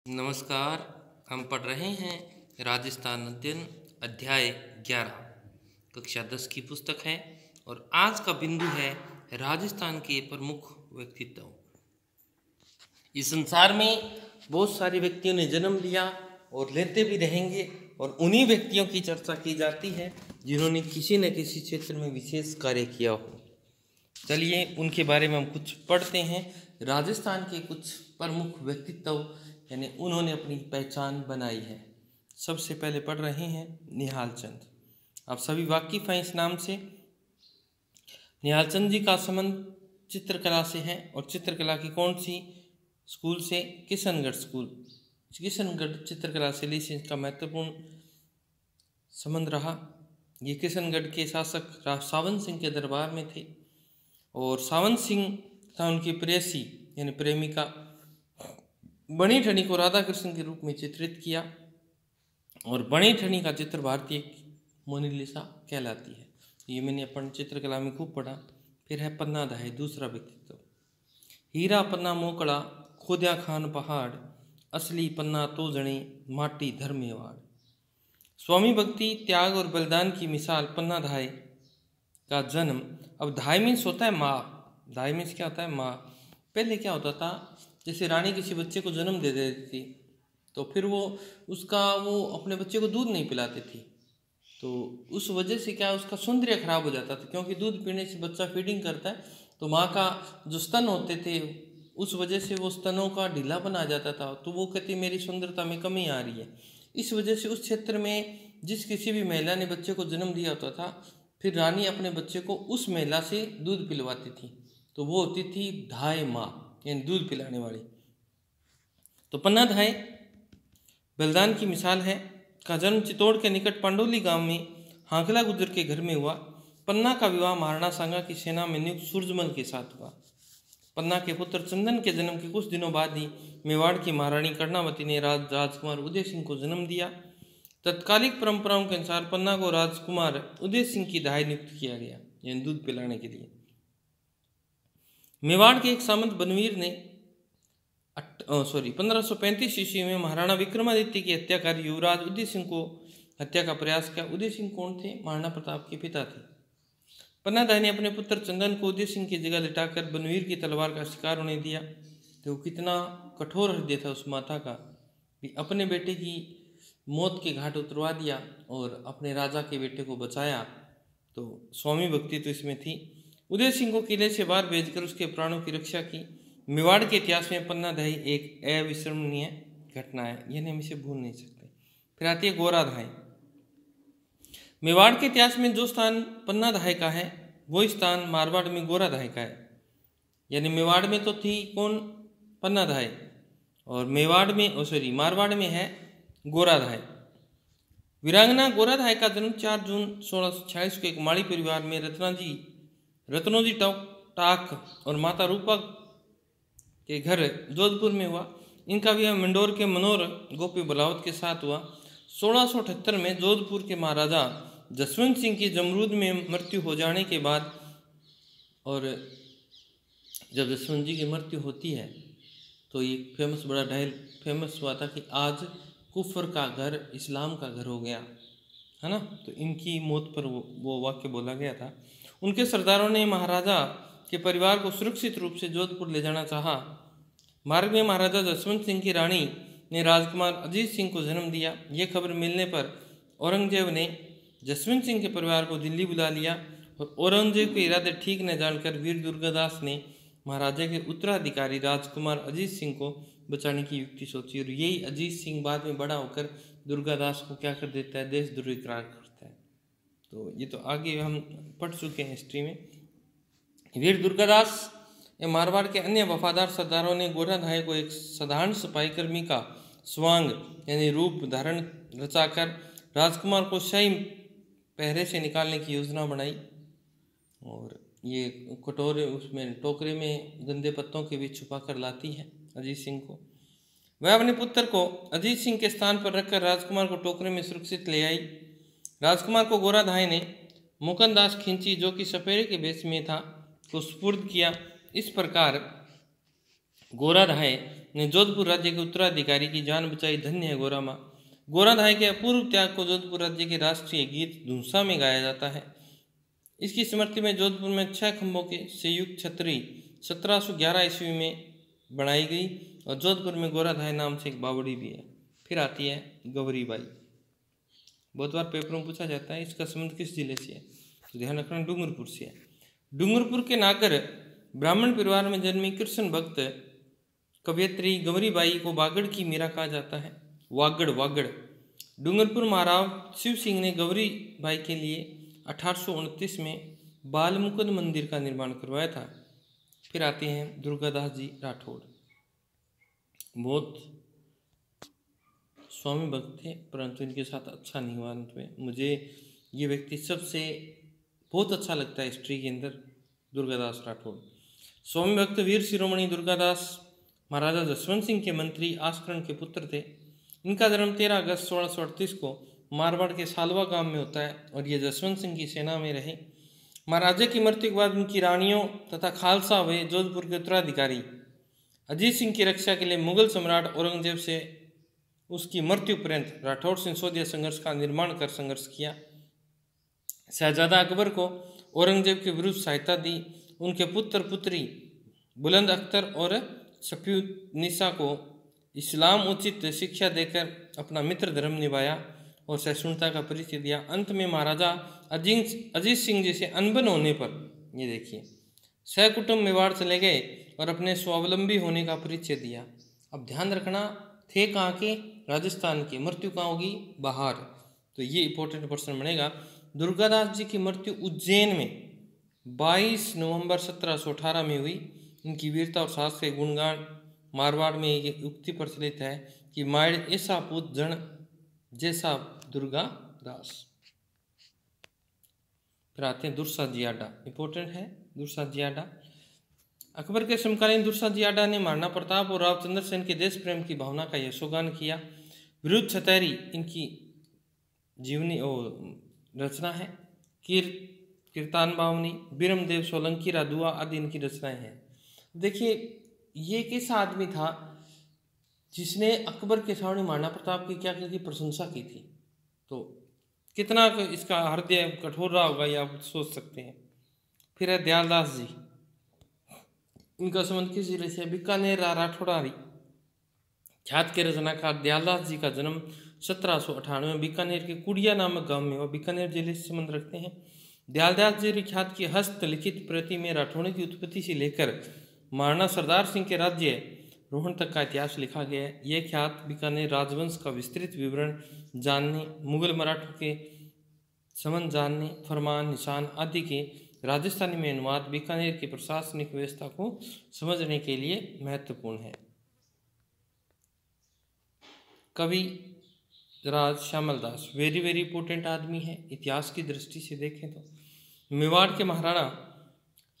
नमस्कार। हम पढ़ रहे हैं राजस्थान अध्ययन अध्याय 11 कक्षा 10 की पुस्तक है और आज का बिंदु है राजस्थान के प्रमुख व्यक्तित्व। इस संसार में बहुत सारे व्यक्तियों ने जन्म लिया और लेते भी रहेंगे और उन्हीं व्यक्तियों की चर्चा की जाती है जिन्होंने किसी न किसी क्षेत्र में विशेष कार्य किया हो। चलिए उनके बारे में हम कुछ पढ़ते हैं। राजस्थान के कुछ प्रमुख व्यक्तित्व यानी उन्होंने अपनी पहचान बनाई है। सबसे पहले पढ़ रहे हैं निहाल चंद। आप सभी वाकिफ हैं इस नाम से। निहाल चंद जी का संबंध चित्रकला से है और चित्रकला की कौन सी स्कूल से? किशनगढ़ स्कूल, किशनगढ़ चित्रकला शैली से इसका महत्वपूर्ण संबंध रहा। ये किशनगढ़ के शासक सावन सिंह के दरबार में थे और सावन सिंह तथा उनकी प्रेयसी यानी प्रेमिका बनी ठनी को राधा कृष्ण के रूप में चित्रित किया और बनी ठनी का चित्र भारतीय मोनालिसा कहलाती है। ये मैंने अपन चित्रकला में खूब पढ़ा। फिर है पन्ना धाय, दूसरा व्यक्तित्व। हीरा पन्ना मोकड़ा खोद्या खान पहाड़, असली पन्ना तो जणे माटी धर्मेवाड़। स्वामी भक्ति, त्याग और बलिदान की मिसाल पन्ना धाय का जन्म। अब धाय मीन्स होता है माँ। धाय मीन्स क्या होता है? माँ। पहले क्या होता था, जैसे रानी किसी बच्चे को जन्म दे देती थी तो फिर वो अपने बच्चे को दूध नहीं पिलाती थी, तो उस वजह से क्या उसका सौंदर्य खराब हो जाता था, क्योंकि दूध पीने से बच्चा फीडिंग करता है तो माँ का जो स्तन होते थे उस वजह से वो स्तनों का ढीलापन आ जाता था, तो वो कहती मेरी सुंदरता में कमी आ रही है। इस वजह से उस क्षेत्र में जिस किसी भी महिला ने बच्चे को जन्म दिया होता था फिर रानी अपने बच्चे को उस महिला से दूध पिलवाती थी, तो वो होती थी धाय माँ यानी दूध पिलाने वाली। तो पन्ना धाय बलिदान की मिसाल है। का जन्म चित्तौड़ के निकट पांडोली गांव में हांकला गुजर के घर में हुआ। पन्ना का विवाह महाराणा सांगा की सेना में नियुक्त सूरजमल के साथ हुआ। पन्ना के पुत्र चंदन के जन्म के कुछ दिनों बाद ही मेवाड़ की महारानी कर्णावती ने राजकुमार उदय सिंह को जन्म दिया। तत्कालिक परंपराओं के अनुसार पन्ना को राजकुमार उदय सिंह की धाय नियुक्त किया गया यानी दूध पिलाने के लिए। मेवाड़ के एक सामंत बनवीर ने 1535 ईस्वी में महाराणा विक्रमादित्य की हत्याकारी युवराज उदय सिंह को हत्या का प्रयास किया। उदय सिंह कौन थे? महाराणा प्रताप के पिता थे। पन्ना धाय ने अपने पुत्र चंदन को उदय सिंह की जगह लिटाकर बनवीर की तलवार का शिकार होने दिया। तो कितना कठोर हृदय था उस माता का कि अपने बेटे की मौत के घाट उतरवा दिया और अपने राजा के बेटे को बचाया। तो स्वामी भक्ति तो इसमें थी। उदय सिंह को किले से बाहर भेजकर उसके प्राणों की रक्षा की। मेवाड़ के इतिहास में पन्ना धाय एक अविस्मरणीय घटना है, यानी हम इसे भूल नहीं सकते। फिर आती है गोरा धाय। मेवाड़ के इतिहास में जो स्थान पन्ना धाय का है वो स्थान मारवाड़ में गोरा धाय का है। यानी मेवाड़ में तो थी कौन? पन्ना धाय, और मारवाड़ में है गोरा धाय। वीरांगना गोरा धाय का जन्म 4 जून 1646 को एक माड़ी परिवार में रत्नोजी टाक और माता रूपा के घर जोधपुर में हुआ। इनका विवाह मंडोर के मनोहर गोपी बलावत के साथ हुआ। 1678 में जोधपुर के महाराजा जसवंत सिंह की जमरूद में मृत्यु हो जाने के बाद, और जब जसवंत जी की मृत्यु होती है तो ये बड़ा फेमस हुआ था कि आज कुफर का घर इस्लाम का घर हो गया है ना। तो इनकी मौत पर वो वाक्य बोला गया था। उनके सरदारों ने महाराजा के परिवार को सुरक्षित रूप से जोधपुर ले जाना चाहा। मार्ग में महाराजा जसवंत सिंह की रानी ने राजकुमार अजीत सिंह को जन्म दिया। ये खबर मिलने पर औरंगजेब ने जसवंत सिंह के परिवार को दिल्ली बुला लिया और औरंगजेब के इरादे ठीक न जानकर वीर दुर्गादास ने महाराजा के उत्तराधिकारी राजकुमार अजीत सिंह को बचाने की युक्ति सोची और यही अजीत सिंह बाद में बड़ा होकर दुर्गादास को क्या कर देता है? देशद्रोही करार करता है। तो ये तो आगे हम पढ़ चुके हैं हिस्ट्री में। वीर दुर्गादास या मारवाड़ के अन्य वफादार सरदारों ने गोरा धाय को एक साधारण सिपाही कर्मी का स्वांग यानी रूप धारण रचाकर राजकुमार को शाही पहरे से निकालने की योजना बनाई और ये उसमें टोकरे में गंदे पत्तों के बीच छुपा कर लाती है अजीत सिंह को। वह अपने पुत्र को अजीत सिंह के स्थान पर रखकर राजकुमार को टोकरे में सुरक्षित ले आई। राजकुमार को गोरा धाय ने मुकंदास खिंची जो कि सपेरे के भेष में था को सुपुर्द किया। इस प्रकार गोरा धाय ने जोधपुर राज्य के उत्तराधिकारी की जान बचाई, धन्य है गोरा माँ। गोराधाय के अपूर्व त्याग को जोधपुर राज्य के राष्ट्रीय गीत धूंसा में गाया जाता है। इसकी स्मृति में जोधपुर में 6 खंभों के संयुक्त छतरी 1711 ईस्वी में बनाई गई और जोधपुर में गोराधाय नाम से एक बावड़ी भी है। फिर आती है गौरी बाई। बहुत बार पेपरों में पूछा जाता है इसका संबंध किस जिले से है, तो ध्यान रखना डूंगरपुर से है। डूंगरपुर के नागर ब्राह्मण परिवार में जन्मी कृष्ण भक्त कवयित्री गौरी बाई को वागड़ की मीरा कहा जाता है। वागड़। डूंगरपुर महाराव शिव सिंह ने गौरी बाई के लिए 1829 में बाल मुकुंद मंदिर का निर्माण करवाया था। फिर आते हैं दुर्गादास जी राठौड़। बहुत स्वामी भक्त थे परंतु इनके साथ अच्छा नहीं हुआ। अंत में मुझे ये व्यक्ति सबसे बहुत अच्छा लगता है हिस्ट्री के अंदर, दुर्गादास राठौड़। स्वामी भक्त वीर शिरोमणि दुर्गादास महाराजा जसवंत सिंह के मंत्री आस्करण के पुत्र थे। इनका जन्म 13 अगस्त 1638 को मारवाड़ के सालवा गांव में होता है और ये जसवंत सिंह की सेना में रहे। महाराजा की मृत्यु के बाद उनकी रानियों तथा खालसा व जोधपुर के उत्तराधिकारी अजीत सिंह की रक्षा के लिए मुगल सम्राट औरंगजेब से उसकी मृत्यु पर्यंत राठौड़ सिंसोदिया संघर्ष का निर्माण कर संघर्ष किया। शहजादा अकबर को औरंगजेब के विरुद्ध सहायता दी। उनके पुत्र पुत्री बुलंद अख्तर और सफीउन्निसा को इस्लाम उचित शिक्षा देकर अपना मित्र धर्म निभाया और सहिष्णुता का परिचय दिया। अंत में महाराजा अजीत सिंह जी से अनबन होने पर ये देखिए सहकुटुंब मेवाड़ चले गए और अपने स्वावलंबी होने का परिचय दिया। अब ध्यान रखना थे कहाँ के, राजस्थान की। मृत्यु कहाँ होगी, बाहर। तो ये इंपॉर्टेंट प्रश्न बनेगा। दुर्गादास जी की मृत्यु उज्जैन में 22 नवंबर 1718 में हुई। इनकी वीरता और साहस के गुणगान मारवाड़ में ये उक्ति प्रचलित है कि माड़ ऐसा पूत जन जैसा दुर्गादास। फिर आते हैं दुर्सा जियाडा। इंपॉर्टेंट है दुर्सा जियाडा। अकबर के समकालीन दुर्सा जियाडा ने महाराणा प्रताप और राव चंद्र सेन के देश प्रेम की भावना का यशोगान किया। विरुद्ध छतरी इनकी जीवनी रचना है। कीर्तान बावनी, बीरमदेव सोलंकी, राधुआ आदि इनकी रचनाएं हैं। देखिए ये किस आदमी था जिसने अकबर के सामने महाराणा प्रताप की क्या की प्रशंसा की थी, तो कितना इसका हृदय कठोर रहा होगा ये आप सोच सकते हैं। फिर है दयालदास जी। इनका संबंध किस जिले से, बीकानेर राठौड़ारी। ख्यात के रचनाकार दयालदास जी का जन्म 1798 में बीकानेर के कुड़िया नामक गांव में हुआ। बीकानेर जिले से संबंध रखते हैं। दयालदास जी ख्यात की हस्तलिखित प्रति में राठौड़ की उत्पत्ति से लेकर महाराणा सरदार सिंह के राज्य रोहन तक का इतिहास लिखा गया है। यह ख्यात बीकानेर राजवंश का विस्तृत विवरण जानने, मुगल मराठों के संबंध जानने, फरमान निशान आदि के राजस्थानी में अनुवाद, बीकानेर की प्रशासनिक व्यवस्था को समझने के लिए महत्वपूर्ण है। कवि राज श्यामल दास वेरी वेरी इंपॉर्टेंट आदमी है इतिहास की दृष्टि से देखें तो। मेवाड़ के महाराणा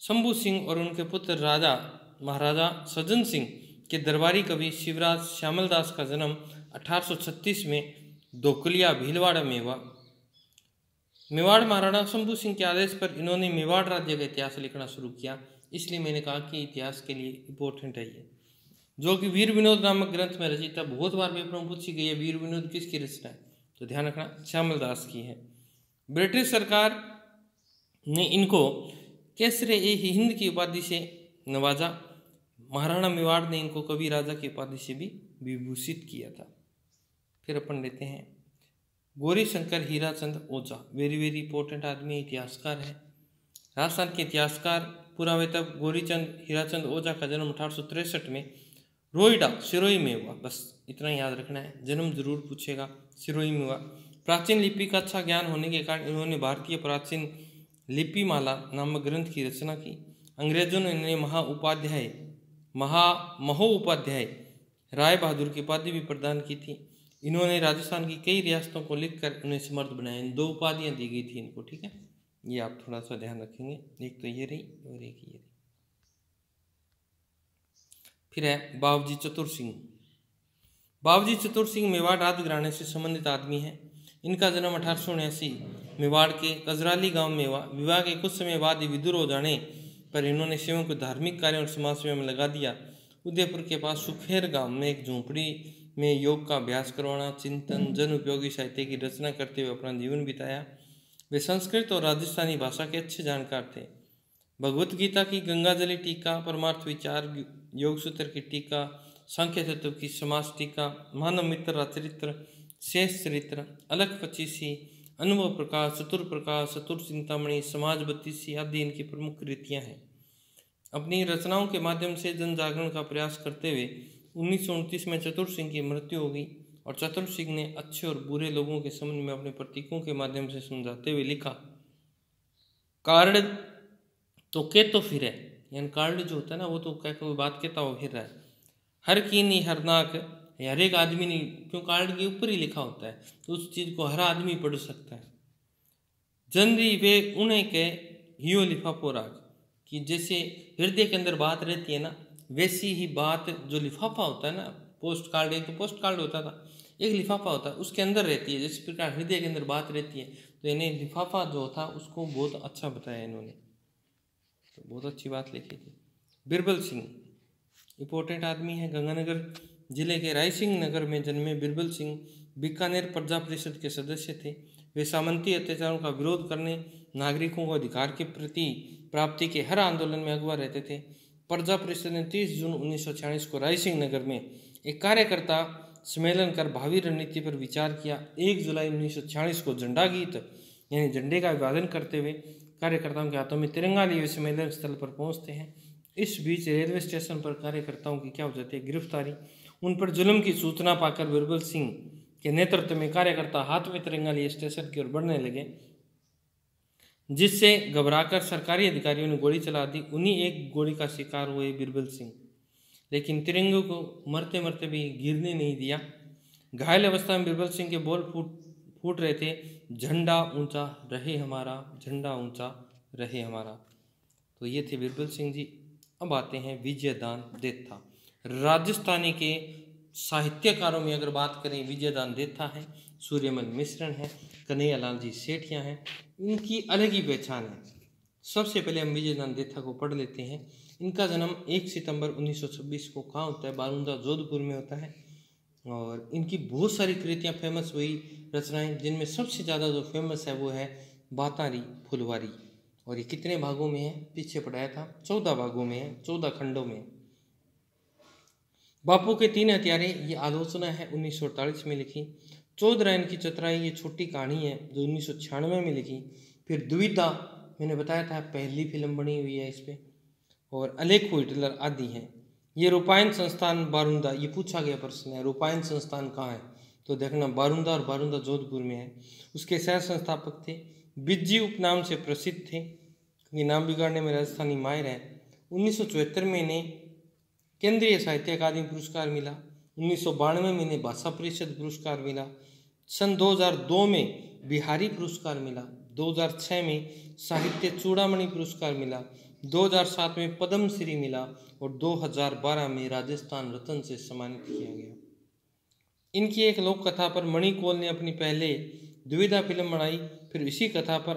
शंभू सिंह और उनके पुत्र राजा महाराजा सज्जन सिंह के दरबारी कवि शिवराज श्यामल दास का जन्म 1836 में दोकलिया भीलवाड़ा में हुआ। मेवाड़ महाराणा शंभू सिंह के आदेश पर इन्होंने मेवाड़ राज्य का इतिहास लिखना शुरू किया, इसलिए मैंने कहा कि इतिहास के लिए इम्पोर्टेंट है ये, जो कि वीर विनोद नामक ग्रंथ में रचित है। बहुत बार पेपर में पूछी गई है वीर विनोद किसकी रचना है, तो ध्यान रखना श्यामल दास की है। ब्रिटिश सरकार ने इनको केसरे-ए-हिंद की उपाधि से नवाजा। महाराणा मेवाड़ ने इनको कवि राजा की उपाधि से भी विभूषित किया था। फिर अपन लेते हैं गौरी शंकर हीराचंद ओझा, वेरी वेरी इंपॉर्टेंट आदमी, इतिहासकार है। राजस्थान के इतिहासकार पुरावेतक गौरीचंद हीराचंद ओझा का जन्म 1863 में रोईडा सिरोही में हुआ। बस इतना याद रखना है, जन्म जरूर पूछेगा, सिरोही में हुआ। प्राचीन लिपि का अच्छा ज्ञान होने के कारण इन्होंने भारतीय प्राचीन लिपिमाला नामक ग्रंथ की रचना की। अंग्रेजों ने इन्हें महोपाध्याय राय बहादुर की उपाधि भी प्रदान की थी। इन्होंने राजस्थान की कई रियासतों को लिखकर उन्हें समर्थ बनाया। इन 2 उपाधियां दी गई थी इनको, ठीक है, ये आप थोड़ा सा ध्यान रखेंगे। एक तो ये रही और एक ये रही। फिर है बावजी चतुर सिंह। बावजी चतुर सिंह मेवाड़ राजघराने से संबंधित आदमी है। इनका जन्म 1879 मेवाड़ के कजराली गांव में हुआ। विवाह के कुछ समय बाद ही विदुर हो जाने पर इन्होंने सेवों को धार्मिक कार्यों और समाज सेवा में लगा दिया उदयपुर के पास सुखेर गांव में एक झोंपड़ी में योग का अभ्यास करवाना, चिंतन, जन उपयोगी साहित्य की रचना करते हुए अपना जीवन बिताया। वे संस्कृत और राजस्थानी भाषा के अच्छे जानकार थे। भगवत गीता की गंगाजली टीका, परमार्थ विचार, योग सूत्र की टीका, सांख्य तत्व की समास टीका, मानव मित्र चरित्र, शेष चरित्र, अलख पचीसी, अनुभव प्रकाश, चतुर चिंतामणि, समाज बत्तीसी आदि इनकी प्रमुख कृतियां हैं। अपनी रचनाओं के माध्यम से जन जागरण का प्रयास करते हुए 1929 में चतुर सिंह की मृत्यु हो गई और चतुर सिंह ने अच्छे और बुरे लोगों के संबंध में अपने प्रतीकों के माध्यम से समझाते हुए लिखा, कार्ड तो के तो फिर है, यानी कार्ड जो होता है ना वो तो क्या कोई बात कहता हो फिर रहा है, हर की नहीं हर नाक, हर एक आदमी नहीं, क्यों कार्ड के ऊपर ही लिखा होता है तो उस चीज़ को हर आदमी पढ़ सकता है। जनरी वे उन्हें के हियो लिफाफो राग, कि जैसे हृदय के अंदर बात रहती है ना, वैसी ही बात जो लिफाफा होता है ना, पोस्ट कार्ड, एक तो पोस्ट कार्ड होता था, एक लिफाफा होता है, उसके अंदर रहती है, जिस प्रकार हृदय के अंदर बात रहती है, तो इन्हें लिफाफा जो था उसको बहुत अच्छा बताया इन्होंने, तो बहुत अच्छी बात लिखी थी। बिरबल सिंह इंपॉर्टेंट आदमी है। गंगानगर जिले के रायसिंह नगर में जन्मे बिरबल सिंह बीकानेर प्रजा परिषद के सदस्य थे। वे सामंती अत्याचारों का विरोध करने, नागरिकों को अधिकार के प्रति प्राप्ति के हर आंदोलन में अगुवा रहते थे। प्रजा परिषद ने 30 जून 1946 को रायसिंह नगर में एक कार्यकर्ता सम्मेलन कर भावी रणनीति पर विचार किया। 1 जुलाई 1946 को झंडा गीत यानी झंडे का अभिवादन करते हुए कार्यकर्ताओं के हाथों में तिरंगा लिए सम्मेलन स्थल पर पहुंचते हैं। इस बीच रेलवे स्टेशन पर कार्यकर्ताओं की क्या हो जाती है, गिरफ्तारी। उन पर जुल्म की सूचना पाकर बिरबल सिंह के नेतृत्व में कार्यकर्ता हाथ में तिरंगा लिए स्टेशन की ओर बढ़ने लगे, जिससे घबराकर सरकारी अधिकारियों ने गोली चला दी। उन्हीं एक गोली का शिकार हुए बिरबल सिंह, लेकिन तिरंगे को मरते मरते भी गिरने नहीं दिया। घायल अवस्था में बिरबल सिंह के बोल फूट रहे थे, झंडा ऊंचा रहे हमारा, झंडा ऊंचा रहे हमारा। तो ये थे बिरबल सिंह जी। अब आते हैं विजयदान देत्था। राजस्थानी के साहित्यकारों में अगर बात करें, विजयदान देत्था है, सूर्यमल मिश्रण है, कन्हैयालाल जी सेठिया हैं, इनकी अलग ही पहचान है। सबसे पहले हम विजयदान देत्था को पढ़ लेते हैं। इनका जन्म 1 सितंबर 1926 को कहाँ होता है, बारूंदा जोधपुर में होता है। और इनकी बहुत सारी कृतियाँ फेमस हुई, रचनाएं, जिनमें सबसे ज़्यादा जो फेमस है वो है बातारी फुलवारी। और ये कितने भागों में है, पीछे पढ़ाया था, 14 भागों में है, 14 खंडों में। बापू के 3 हथियारे, ये आलोचना है 1948 में लिखी। चौधरायन की चतुराई, ये छोटी कहानी है जो 1996 में लिखी। फिर दुविधा, मैंने बताया था पहली फिल्म बनी हुई है इस पर। और अलेखो हिटलर आदि हैं। ये रूपायन संस्थान बारूंदा, ये पूछा गया प्रश्न है, रूपायन संस्थान कहाँ है, तो देखना बारूंदा, और बारूंदा जोधपुर में है। उसके सह संस्थापक थे। बिज्जी उपनाम से प्रसिद्ध थे, क्योंकि नाम बिगाड़ने में राजस्थानी माहिर है। 1974 में इन्हें केंद्रीय साहित्य अकादमी पुरस्कार मिला। 1992 में इन्हें भाषा परिषद पुरस्कार मिला। सन 2002 में बिहारी पुरस्कार मिला। 2006 में साहित्य चूड़ामणि पुरस्कार मिला। 2007 में पद्मश्री मिला और 2012 में राजस्थान रत्न से सम्मानित किया गया। इनकी एक लोक कथा पर मणिकौल ने अपनी पहले द्विधा फिल्म बनाई। फिर इसी कथा पर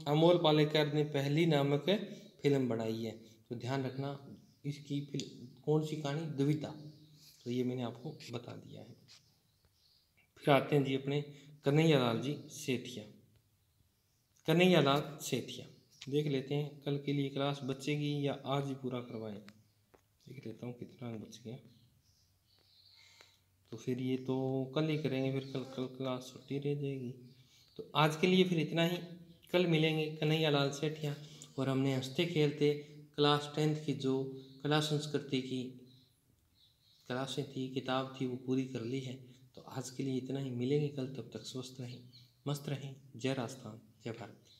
अमोल पालेकर ने पहली नामक फिल्म बनाई है। तो ध्यान रखना, इसकी कौन सी कहानी, द्विधा, तो ये मैंने आपको बता दिया है। फिर आते हैं जी अपने कन्हैयालाल जी सेठिया। कन्हैयालाल सेठिया देख लेते हैं, कल के लिए क्लास बचेगी या आज ही पूरा करवाएं, देख लेता हूँ कितना बच गया। तो फिर ये तो कल ही करेंगे, फिर कल क्लास छुट्टी रह जाएगी। तो आज के लिए फिर इतना ही, कल मिलेंगे कन्हैयालाल सेठिया। और हमने हंसते खेलते क्लास 10th की जो कला संस्कृति की क्लासें थी, किताब थी, वो पूरी कर ली है। तो आज के लिए इतना ही, मिलेंगे कल, तब तक स्वस्थ रहें, मस्त रहें। जय राजस्थान, जय भारत।